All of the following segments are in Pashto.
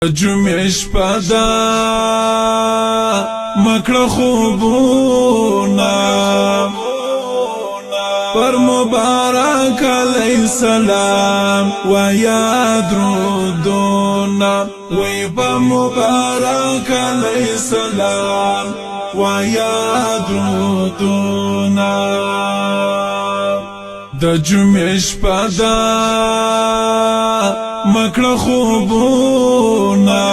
جمعه شپه ده مکړه خوبونه پر مبارک علیه السلام ویا درودونه وی په مبارک علیه السلام ویا درودونه د جمعه شپه ده مکړه خوبونه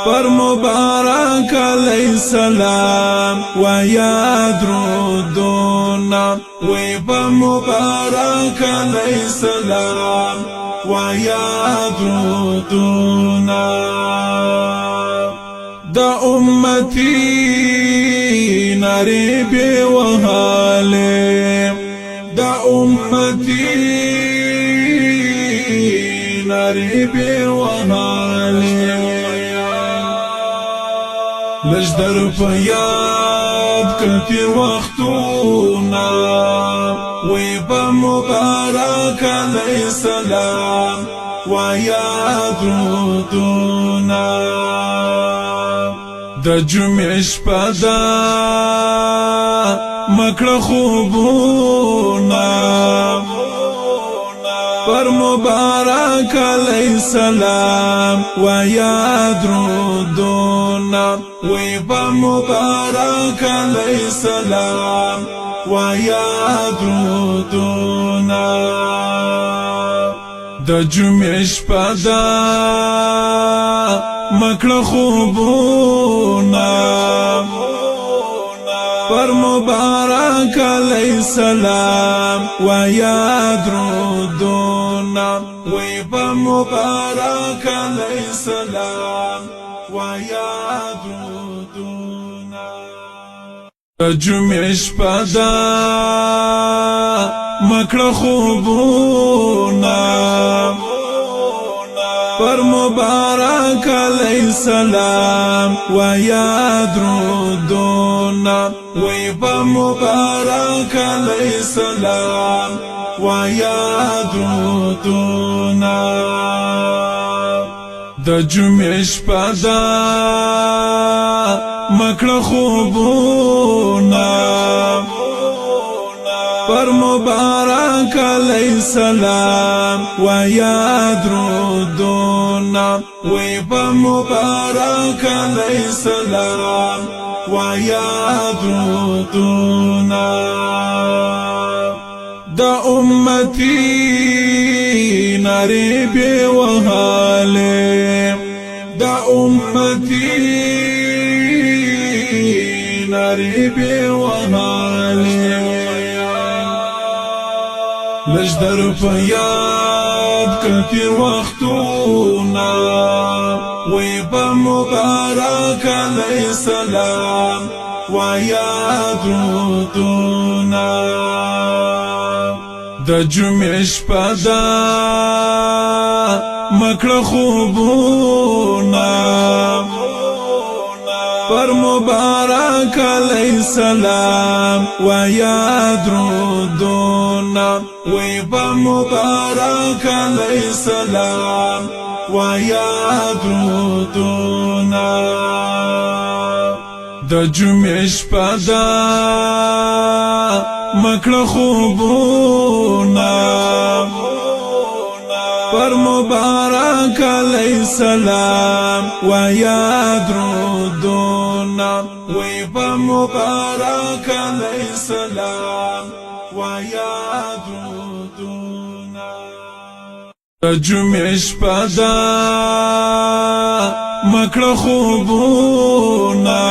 پر مبارک علیه السلام ویا درودونه وی په مبارک علیه السلام ویا درودونه د امتی نری بی وحاله د امتی نری بی وحاله لجدر پیاد کتی وقتونا وی با مبارک علیه السلام ویا درودونا د جمعه شپه ده مکړه خوبونه پر مبارک علیه السلام ویا درودونه وی په مبارک علیه السلام ویا درودونه د جمعه شپه ده مکړه خوبونه پر مبارک علیه السلام ویا درودونه وی په مبارک علیه السلام ویا درودونه د جمعه شپه ده مکړه خوبونه پر مبارک علیه السلام ویا درودونه وی په مبارک علیه السلام ویا درودونه د جمعه شپه ده مکړه خوبونه پر مبارک علیه السلام ویا درودونه وی په مبارک علیه السلام ویا درودونه د امتی نری بی وحاله د امتی نری بی وحاله لجدر پیاد کتی وقتونا وی با مبارک علیه السلام ویا درودونا د جمعه شپه ده مکړه خوبونه پر مبارک علیه السلام ویا درودونه وی په مبارک علیه السلام ویا درودونه د جمعه شپه ده مکړه خوبونه پر مبارک علیه السلام ویا درودونه وی په مبارک علیه السلام ویا درودونه د جمعه شپه ده مکړه خوبونه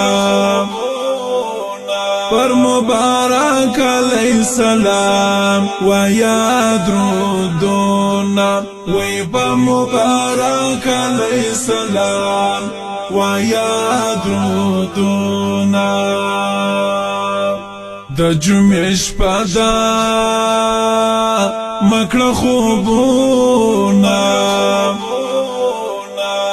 پر مبارک علیه السلام ویا درودونه وی په مبارک علیه السلام ویا درودونه د جمعه شپه ده مکړه خوبونه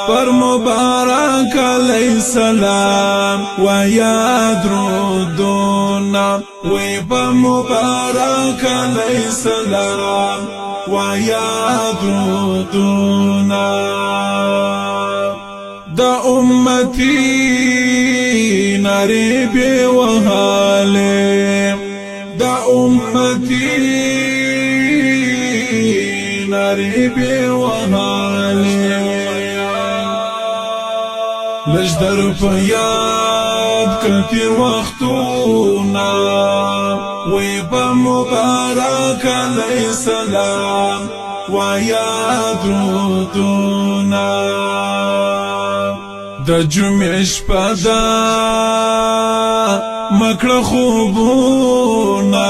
پر مبارک علیه السلام ویا درودونه وی په مبارک علیه السلام ویا درودونه دا امتی ناری بی وحاله دا امتی ناری بی وحاله لجدر فیاد کتی وقتونا وی با مبارک علیہ السلام ویا درودونا دا جمعش پدا مکڑ خوبونا